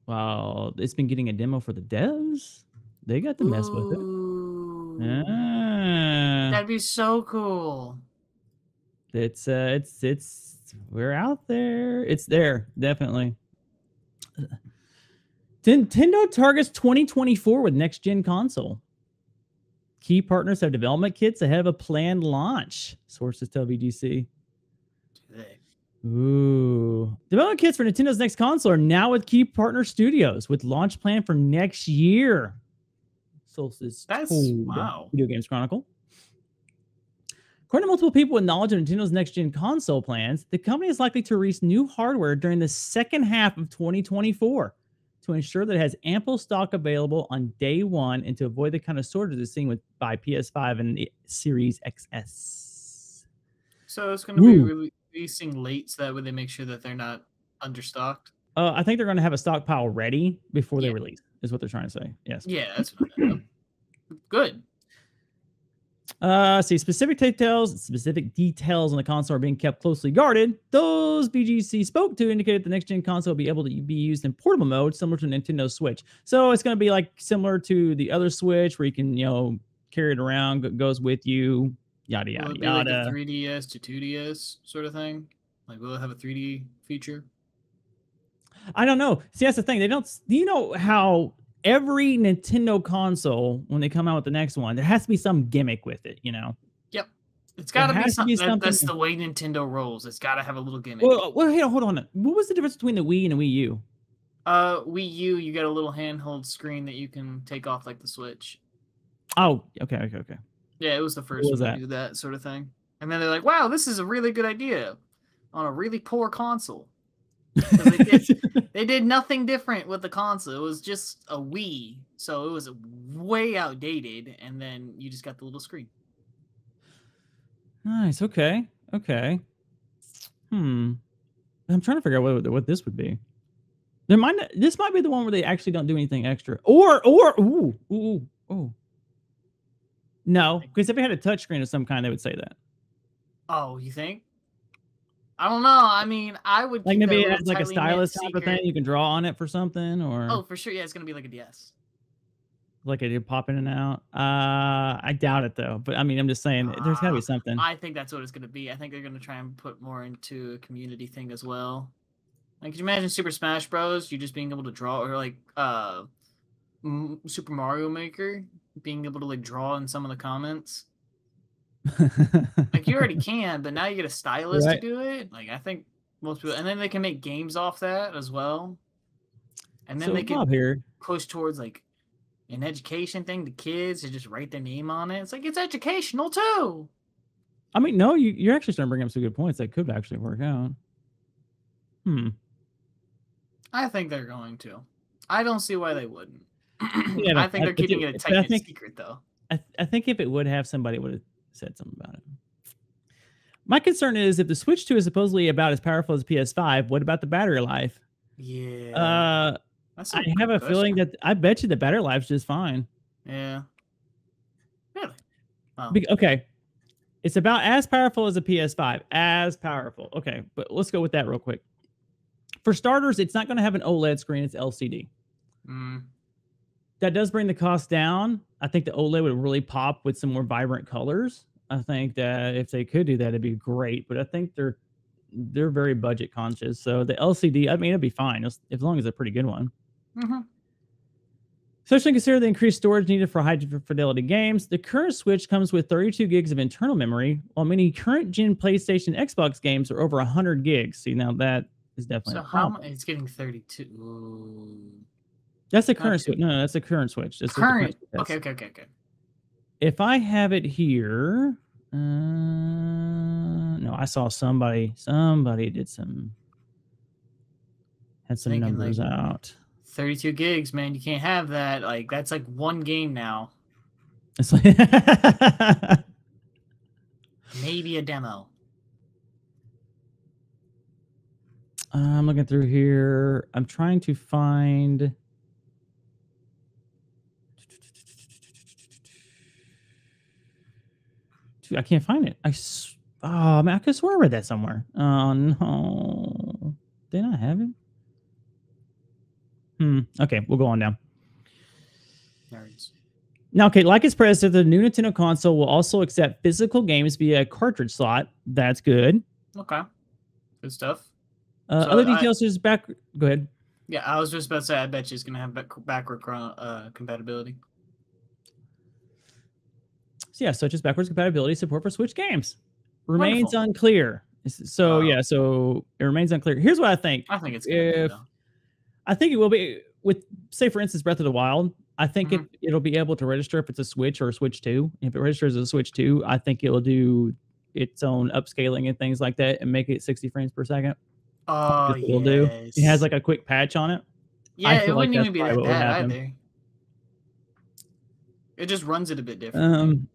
while it's been getting a demo for the devs. They got to mess with it. That'd be so cool. It's we're out there. It's there, definitely. Nintendo targets 2024 with next gen console. Key partners have development kits ahead of a planned launch. Sources tell VGC. Ooh. Development kits for Nintendo's next console are now with key partner studios with launch plan for next year. Sources told wow. Video Games Chronicle. According to multiple people with knowledge of Nintendo's next-gen console plans, the company is likely to release new hardware during the second half of 2024 to ensure that it has ample stock available on day one and to avoid the kind of shortages seen by PS5 and the Series XS. So it's going to be releasing late so that way they make sure that they're not understocked? I think they're going to have a stockpile ready before they release, is what they're trying to say. Yes. Yeah, that's good. See, specific details on the console are being kept closely guarded. Those BGC spoke to indicated the next-gen console will be able to be used in portable mode, similar to Nintendo Switch. So it's going to be like similar to the other Switch, where you can, carry it around, goes with you, yada yada yada. Like a 3DS to 2DS sort of thing. Like, will it have a 3D feature? I don't know. See, that's the thing. They don't. Do you know how every Nintendo console, when they come out with the next one, there has to be some gimmick with it, Yep. It's got to be something. That's the way Nintendo rolls. It's got to have a little gimmick. Well, hold on. What was the difference between the Wii and the Wii U? Wii U, you got a little handheld screen that you can take off like the Switch. Oh, okay. Yeah, it was the first one to do that sort of thing. And then they're like, wow, this is a really good idea on a really poor console. They did nothing different with the console. It was just a Wii, so it was way outdated, and then you just got the little screen. Nice. Okay. I'm trying to figure out what this would be. This might be the one where they actually don't do anything extra. No, because if it had a touchscreen of some kind, they would say that. Oh, you think? I don't know. I mean, I would like maybe it has like a stylus type of thing you can draw on it for something, or oh, for sure, yeah, it's gonna be like a DS. Like it pop in and out. I doubt it though. But I mean, I'm just saying there's gotta be something. I think that's what it's gonna be. I think they're gonna try and put more into a community thing as well. Like, could you imagine Super Smash Bros? You just being able to draw, or like Super Mario Maker being able to like draw in some of the comments. Like, you already can, but now you get a stylus to do it. Like, I think most people, and then they can make games off that as well. And then they can push towards like an education thing to kids to just write their name on it. It's like, it's educational too. I mean, no, you're actually starting to bring up some good points that could actually work out. I think they're going to. I don't see why they wouldn't. I think they're keeping it a tight secret, though. I think if it would have, somebody would have said something about it. My concern is if the Switch 2 is supposedly about as powerful as PS5, what about the battery life? Yeah. I have a feeling that I bet you the battery life's just fine. Yeah. Really? Wow. Okay. It's about as powerful as a PS5. As powerful. Okay, but let's go with that real quick. For starters, it's not going to have an OLED screen. It's LCD. That does bring the cost down. I think the OLED would really pop with some more vibrant colors. I think that if they could do that, it'd be great. But I think they're very budget conscious. So the LCD, I mean, it'd be fine as long as it's a pretty good one. Especially consider the increased storage needed for high fidelity games. The current Switch comes with 32 gigs of internal memory, while many current gen PlayStation, Xbox games are over 100 gigs. See, now that is definitely so how much? It's getting 32. Ooh. That's the current Switch. No, that's the current Switch. That's current. Okay. If I have it here, no, I saw somebody had some numbers out. 32 gigs, man. You can't have that. Like, that's like one game now. It's like maybe a demo. I'm looking through here. I'm trying to find. I can't find it. Man, I could swear I read that somewhere. Oh no, did I have it? Okay, we'll go on down. Nerds. Now, okay, like its predecessor, the new Nintendo console will also accept physical games via a cartridge slot. That's good. Okay. Good stuff. Other details is back. Go ahead. Yeah, I was just about to say, I bet you it's going to have backward compatibility. So yeah, such as backwards compatibility support for Switch games remains unclear. So yeah, so it remains unclear. Here's what I think. I think it's good. I think it will be with, say, for instance, Breath of the Wild. I think it'll be able to register if it's a Switch or a Switch 2. If it registers as a Switch 2, I think it will do its own upscaling and things like that and make it 60 frames per second. Oh, yes. It'll do. It has like a quick patch on it. Yeah, it wouldn't even be that bad either. It just runs it a bit different.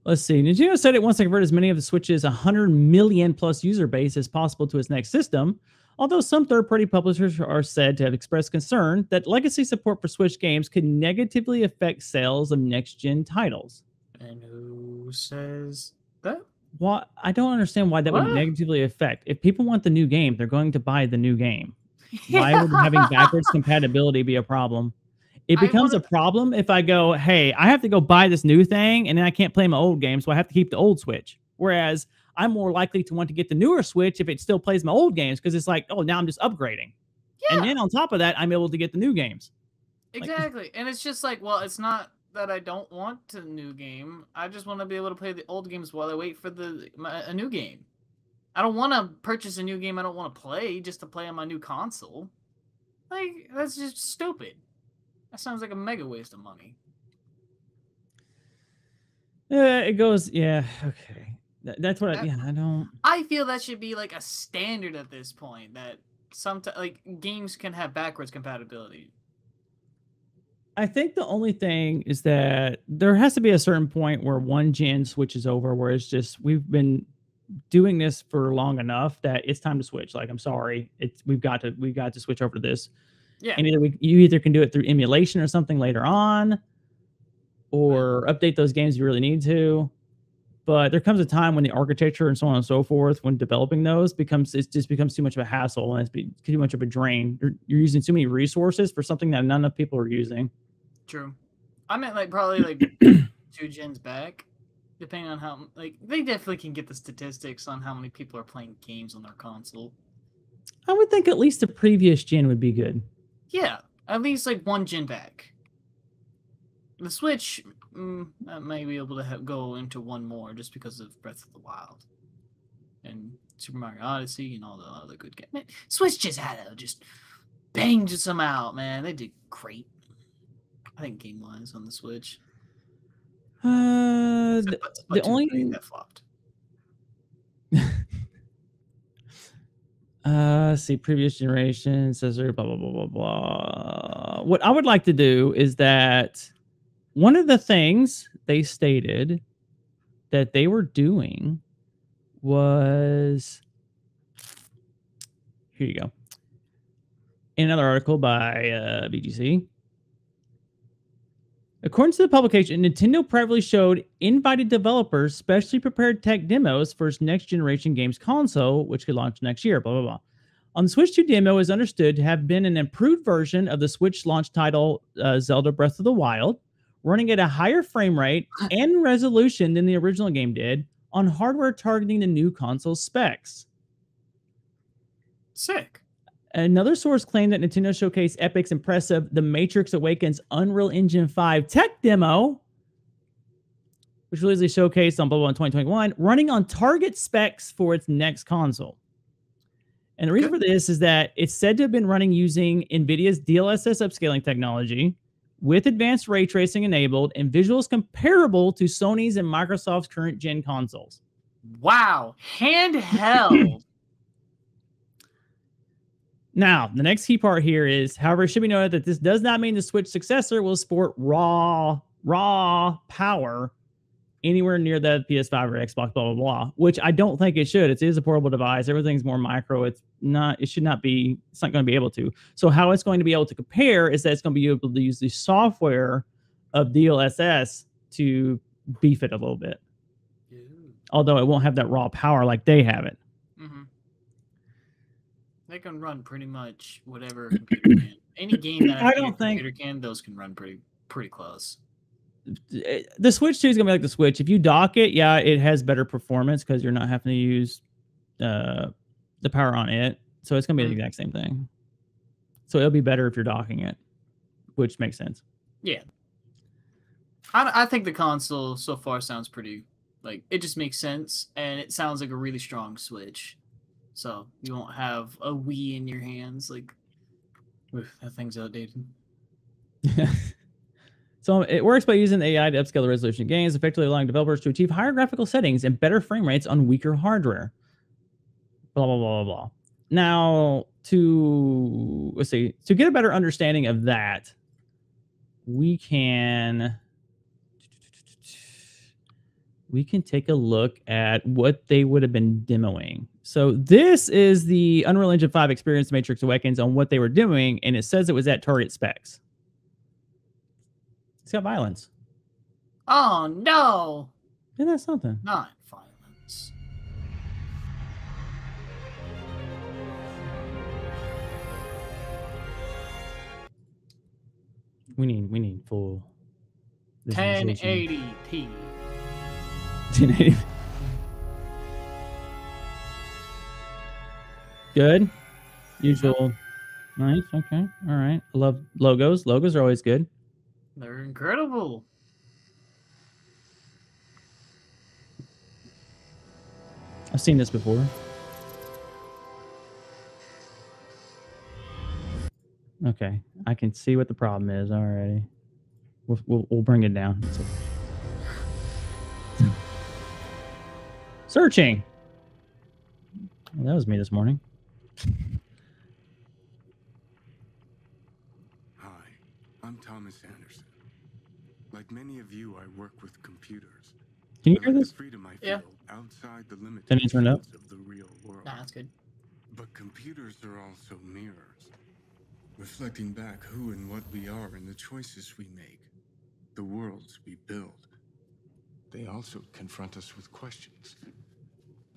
Let's see. Nintendo said it wants to convert as many of the Switch's 100 million plus user base as possible to its next system, although some third-party publishers are said to have expressed concern that legacy support for Switch games could negatively affect sales of next-gen titles. And who says that? Well, I don't understand why that would negatively affect. If people want the new game, they're going to buy the new game. Why would having backwards compatibility be a problem? It becomes a problem if I go, hey, I have to go buy this new thing, and then I can't play my old game, so I have to keep the old Switch. Whereas I'm more likely to want to get the newer Switch if it still plays my old games, because it's like, oh, now I'm just upgrading. Yeah. And then on top of that, I'm able to get the new games. Exactly. Like, and it's just like, well, it's not that I don't want a new game. I just want to be able to play the old games while I wait for a new game. I don't want to purchase a new game I don't want to play just to play on my new console. Like, that's just stupid. That sounds like a mega waste of money. Yeah, it goes. Yeah, okay. That's what I don't. I feel that should be like a standard at this point, that sometimes like games can have backwards compatibility. I think the only thing is that there has to be a certain point where one gen switches over, where it's just we've been doing this for long enough that it's time to switch. Like, I'm sorry, we've got to switch over to this. Yeah. And you either can do it through emulation or something later on, or update those games you really need to. But there comes a time when the architecture and so on and so forth, when developing those, it just becomes too much of a hassle, and it's too much of a drain. You're using too many resources for something that none of people are using. True. I meant like probably like 2 gens back, depending on how, like, they definitely can get the statistics on how many people are playing games on their console. I would think at least the previous gen would be good. Yeah, at least like 1 gen back. The Switch may be able to go into one more just because of Breath of the Wild and Super Mario Odyssey and all the other good games. Man, Switch just had to just banged some out, man. They did great. I think game-wise on the Switch. The only that flopped. See, previous generation, scissor, blah, blah, blah, blah, blah. What I would like to do is that one of the things they stated that they were doing was, here you go. In another article by VGC. According to the publication, Nintendo privately showed invited developers specially prepared tech demos for its next generation games console, which could launch next year, blah, blah, blah. On the Switch 2 demo is understood to have been an improved version of the Switch launch title Zelda Breath of the Wild, running at a higher frame rate and resolution than the original game did on hardware targeting the new console specs. Sick. Another source claimed that Nintendo showcased Epic's impressive The Matrix Awakens Unreal Engine 5 tech demo, which was showcased on blah, blah, in 2021, running on target specs for its next console. And the reason for this is that it's said to have been running using NVIDIA's DLSS upscaling technology with advanced ray tracing enabled and visuals comparable to Sony's and Microsoft's current gen consoles. Wow. Handheld. Now, the next key part here is, however, it should be noted that this does not mean the Switch successor will sport raw power anywhere near the PS5 or Xbox, blah, blah, blah, which I don't think it should. It is a portable device. Everything's more micro. It's not going to be able to. So how it's going to be able to compare is that it's going to be able to use the software of DLSS to beef it a little bit. Although it won't have that raw power like they have it. Mm-hmm. they can run pretty much whatever a computer can. Any game that I think a computer can, those can run pretty close. The Switch 2 is gonna be like the Switch. If you dock it, yeah, it has better performance because you're not having to use the power on it. So it's gonna be the exact same thing. So it'll be better if you're docking it, which makes sense. Yeah. I think the console so far sounds pretty, like, it just makes sense, and it sounds like a really strong Switch. So you won't have a Wii in your hands, like, that thing's outdated. So it works by using AI to upscale the resolution of games, effectively allowing developers to achieve higher graphical settings and better frame rates on weaker hardware. Blah, blah, blah, blah, blah. Now, let's see, to get a better understanding of that, we can take a look at what they would have been demoing. So this is the Unreal Engine 5 Experience Matrix Awakens on what they were doing, and it says it was at target specs. It's got violence. Oh, no! Isn't that something? Not violence. We need full 1080p. 1080. Good. Usual. Nice. Okay. All right. I love logos. Logos are always good. They're incredible. I've seen this before. Okay. I can see what the problem is already. We'll bring it down. Searching. Well, that was me this morning. Hi, I'm Thomas Anderson. Like many of you, I work with computers. Can you hear this? Freedom I feel outside the Can you turn it up? limitations of the real world. Nah, that's good. But computers are also mirrors, reflecting back who and what we are and the choices we make, the worlds we build. They also confront us with questions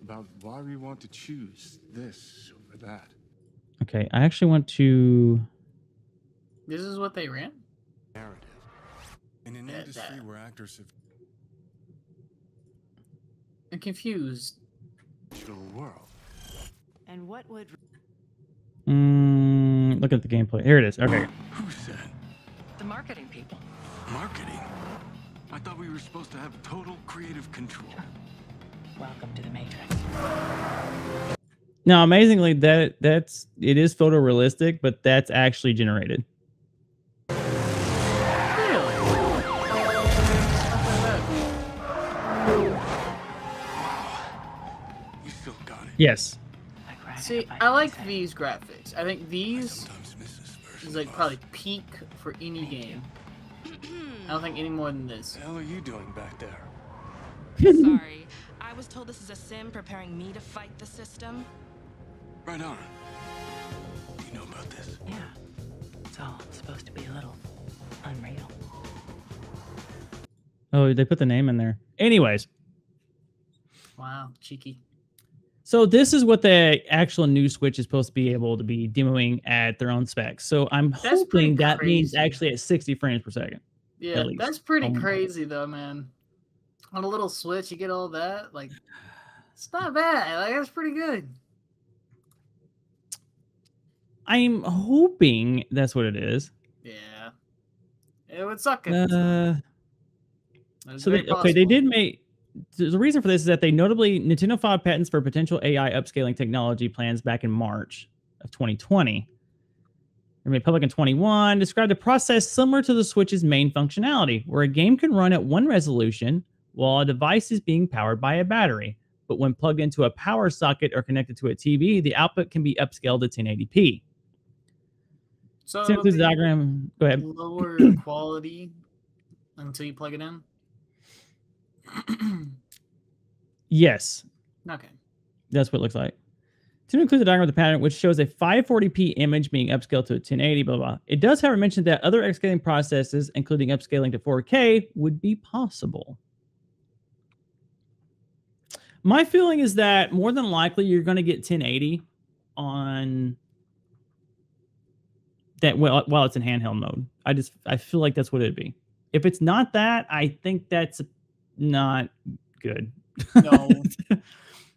about why we want to choose this over that. Okay, I actually want to... This is what they ran? Narrative. In an industry where actors have... I'm confused. Digital world. And what would... look at the gameplay. Here it is. Okay. Who said? The marketing people. Marketing? I thought we were supposed to have total creative control. Welcome to the Matrix. Now, amazingly, it is photorealistic, but that's actually generated. You still got it. Yes. See, I like these graphics. I think these is like probably peak for any game. I don't think any more than this. What the hell are you doing back there? Sorry, I was told this is a sim preparing me to fight the system. Right on. Do you know about this? Yeah. It's all supposed to be a little unreal. Oh, they put the name in there. Anyways. Wow, cheeky. So this is what the actual new Switch is supposed to be able to be demoing at their own specs. So I'm hoping that means actually at 60 frames per second. Yeah, that's pretty crazy though, man. On a little Switch, you get all that. Like, it's not bad. Like, that's pretty good. I'm hoping that's what it is. Yeah. It would suck. So they did make... The reason for this is that they notably Nintendo filed patents for potential AI upscaling technology plans back in March of 2020. They made public in 21, described a process similar to the Switch's main functionality, where a game can run at one resolution while a device is being powered by a battery. But when plugged into a power socket or connected to a TV, the output can be upscaled to 1080p. So the diagram. Go ahead. Lower quality until you plug it in. Yes. Okay. That's what it looks like. To include the diagram of the pattern, which shows a 540p image being upscaled to a 1080, blah, blah. It does, however, mention that other upscaling processes, including upscaling to 4K, would be possible. My feeling is that more than likely you're going to get 1080 on that while it's in handheld mode. I feel like that's what it'd be. If it's not that, I think that's not good. No.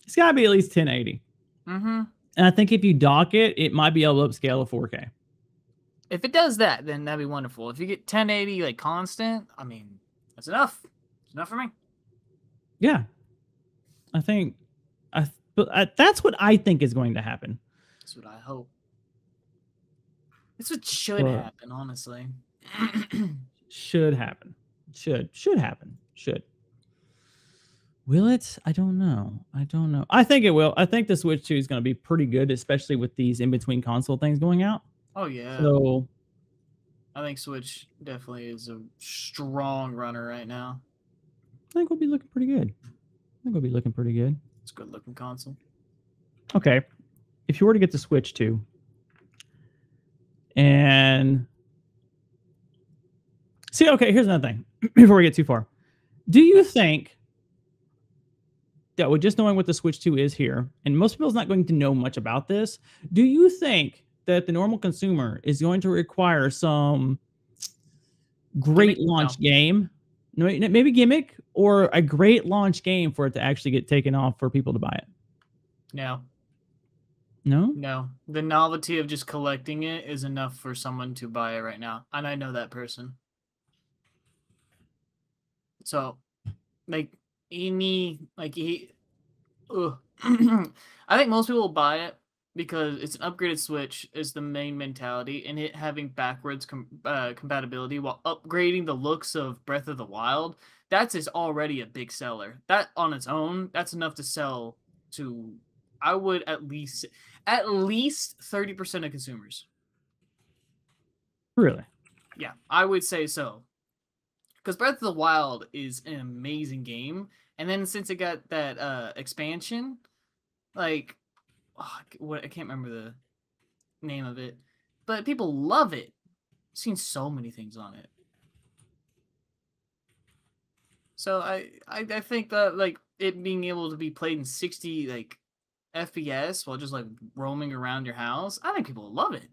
It's got to be at least 1080. Mm-hmm. And I think if you dock it, it might be able to upscale to 4K. If it does that, then that'd be wonderful. If you get 1080 like constant, I mean, that's enough. It's enough for me. Yeah. I think that's what I think is going to happen. That's what I hope. That's what should happen, honestly. Should happen. Should happen. Should. Will it? I don't know. I think it will. I think the Switch 2 is going to be pretty good, especially with these in-between console things going out. Oh, yeah. So I think Switch definitely is a strong runner right now. I think we'll be looking pretty good. It's a good-looking console. Okay. If you were to get the Switch 2, and see, okay, here's another thing before we get too far. Do you think that with just knowing what the Switch 2 is here, and most people's not going to know much about this, do you think that the normal consumer is going to require some great launch game? No, maybe gimmick or a great launch game for it to actually get taken off for people to buy it? No. No? The novelty of just collecting it is enough for someone to buy it right now. And I know that person. So, I think most people will buy it because it's an upgraded Switch is the main mentality, and it having backwards compatibility while upgrading the looks of Breath of the Wild, that's is already a big seller. That on its own, that's enough to sell to, I would at least 30% of consumers. Really? Yeah, I would say so. Because Breath of the Wild is an amazing game, and then since it got that expansion, I can't remember the name of it, but people love it. I've seen so many things on it. So I think that it being able to be played in 60 FPS while just roaming around your house, I think people love it.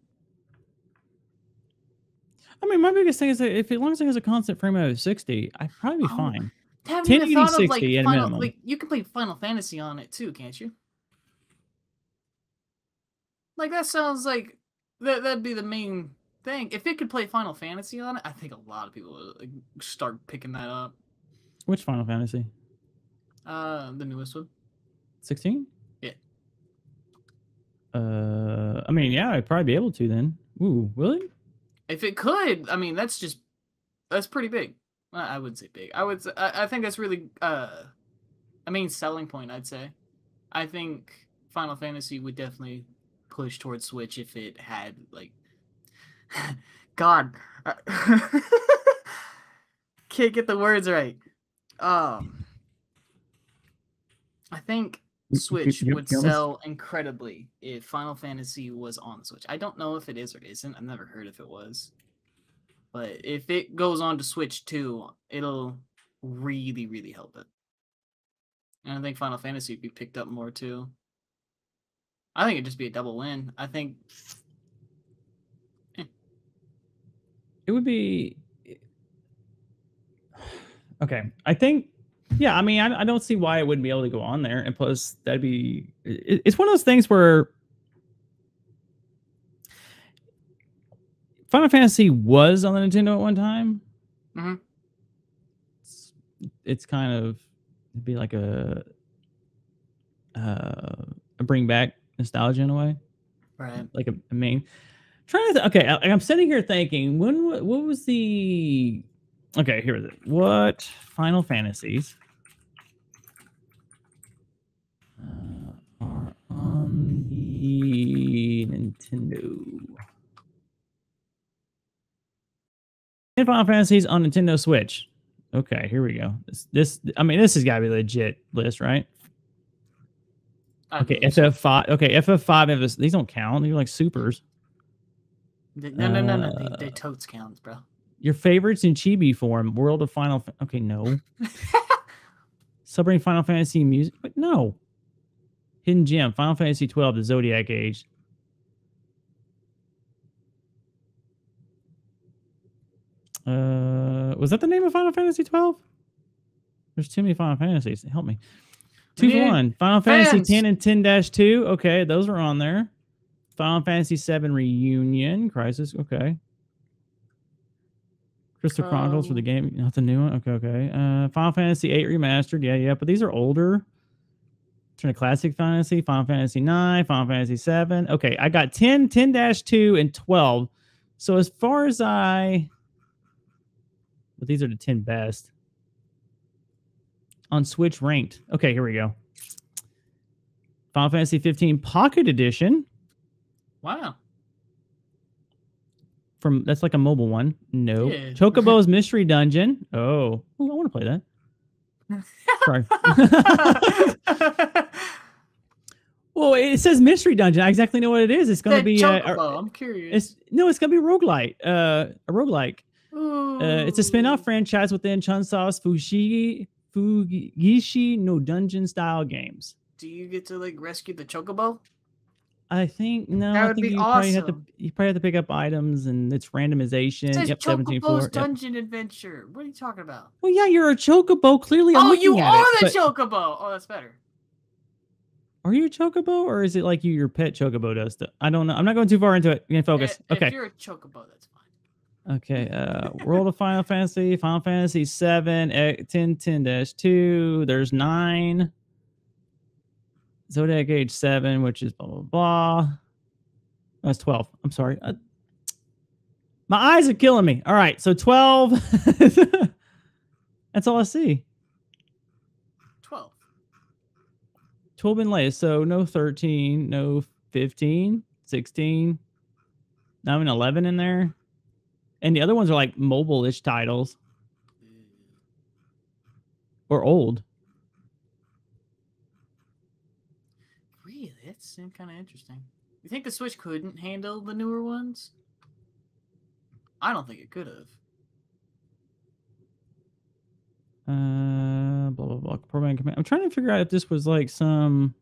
I mean, my biggest thing is that as long as it has a constant frame rate of 60, I'd probably be fine. Haven't even thought of 60 at a minimum. you can play Final Fantasy on it too, can't you? That sounds like that'd be the main thing. If it could play Final Fantasy on it, I think a lot of people would start picking that up. Which Final Fantasy? The newest one. 16? Yeah. I mean, yeah, I'd probably be able to then. Ooh, really? If it could, I mean, that's pretty big. I wouldn't say big. I think that's really a main selling point, I'd say. I think Final Fantasy would definitely push towards Switch if it had God. Can't get the words right. I think Switch would sell incredibly if Final Fantasy was on the Switch. I don't know if it is or isn't. I've never heard if it was. But if it goes on to Switch 2, it'll really, really help it. And I think Final Fantasy would be picked up more too. I think it'd just be a double win. I think it would be okay. I think, yeah, I mean, I don't see why it wouldn't be able to go on there. And plus, that'd be, it's one of those things where Final Fantasy was on the Nintendo at one time. Mm-hmm. It's kind of, it'd be like a bring back nostalgia in a way. Right. Like a main. Trying to, okay, I'm sitting here thinking, what was the, okay, here is it. What Final Fantasies are on the Nintendo? Final Fantasies on Nintendo Switch. Okay, here we go. I mean, this has got to be a legit list, right? Okay, FF5. Okay, FF5. These don't count. These are like supers. No. They totes counts, bro. Your favorites in chibi form. World of Final. Okay, no. Celebrating Final Fantasy music. But no. Hidden Gem. Final Fantasy 12. The Zodiac Age. Was that the name of Final Fantasy 12? There's too many Final Fantasies. Help me. 2 for 1. Final Fantasy 10 and 10-2. Okay, those are on there. Final Fantasy 7 Reunion. Crisis. Okay. Crystal Chronicles for the game. Not the new one. Okay. Final Fantasy 8 Remastered. Yeah. But these are older. Turn to Classic Fantasy. Final Fantasy 9. Final Fantasy 7. Okay, I got 10, 10-2, and 12. So as far as but these are the 10 best. On Switch ranked. Okay, here we go. Final Fantasy 15 Pocket Edition. Wow. That's like a mobile one. No. Yeah. Chocobo's Mystery Dungeon. Oh, I want to play that. Sorry. Well, it says Mystery Dungeon. I exactly know what it is. It's going to be I'm curious. It's going to be roguelite. A roguelike. It's a spin-off franchise within Chunsoft's Fugishi no Dungeon style games. Do you get to like rescue the chocobo? I think no. That I would think be you awesome. probably have to pick up items, and it's randomization. It says Yep, Chocobo's 17.4. Dungeon Adventure. What are you talking about? Well, yeah, you're a chocobo. Clearly, I'm you looking at are it, the but chocobo. Oh, that's better. Are you a chocobo, or is it like your pet chocobo does stuff? I don't know. I'm not going too far into it. You can focus. If Okay. you're a chocobo, that's fine. Okay. World of Final Fantasy 7, 10-2. There's 9. Zodiac Age 7, which is blah blah blah. That's 12. I'm sorry. My eyes are killing me. All right, so 12. That's all I see. 12. 12 been latest, so no 13, no 15, 16, not even 11 in there. And the other ones are like mobile-ish titles. Or old. Really? That seemed kind of interesting. You think the Switch couldn't handle the newer ones? I don't think it could have. Blah blah blah. Program command. I'm trying to figure out if this was like some.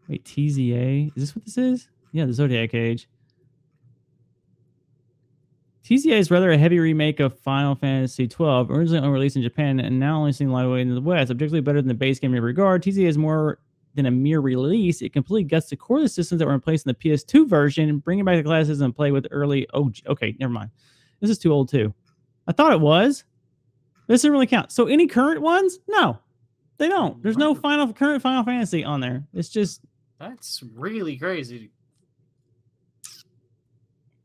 Wait, TZA. Is this what this is? Yeah, the Zodiac Age. TZA is rather a heavy remake of Final Fantasy 12, originally only released in Japan and now only seen light away in the West. Objectively better than the base game in every regard, TZA is more than a mere release. It completely guts the core of the systems that were in place in the PS2 version, bringing back the classes and play with early. Oh, okay, never mind. This is too old too. I thought it was. This doesn't really count. So any current ones? No, they don't. There's no current Final Fantasy on there. It's just. That's really crazy.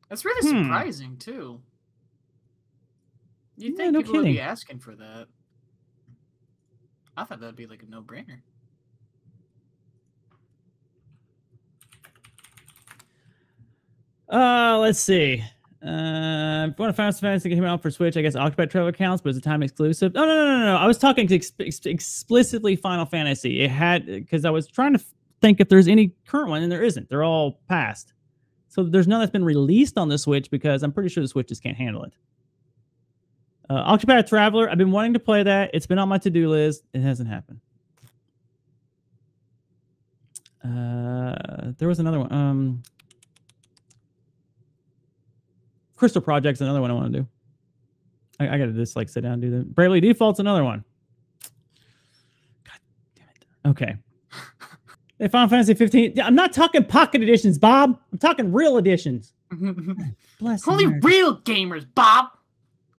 That's really surprising too. You'd think people would be asking for that. I thought that'd be like a no-brainer. Let's see. One of Final Fantasy came out for Switch, I guess Octopath Traveler counts, but it's a time exclusive. No. I was talking explicitly Final Fantasy. It had, because I was trying to think if there's any current one, and there isn't. They're all past. So there's none that's been released on the Switch because I'm pretty sure the Switch just can't handle it. Octopath Traveler, I've been wanting to play that. It's been on my to-do list. It hasn't happened. There was another one. Crystal Project's another one I want to do. I got to just like sit down and do that. Bravely Default's another one. God damn it. Okay. Final Fantasy 15. I'm not talking pocket editions, Bob. I'm talking real editions. Bless Only real gamers, Bob.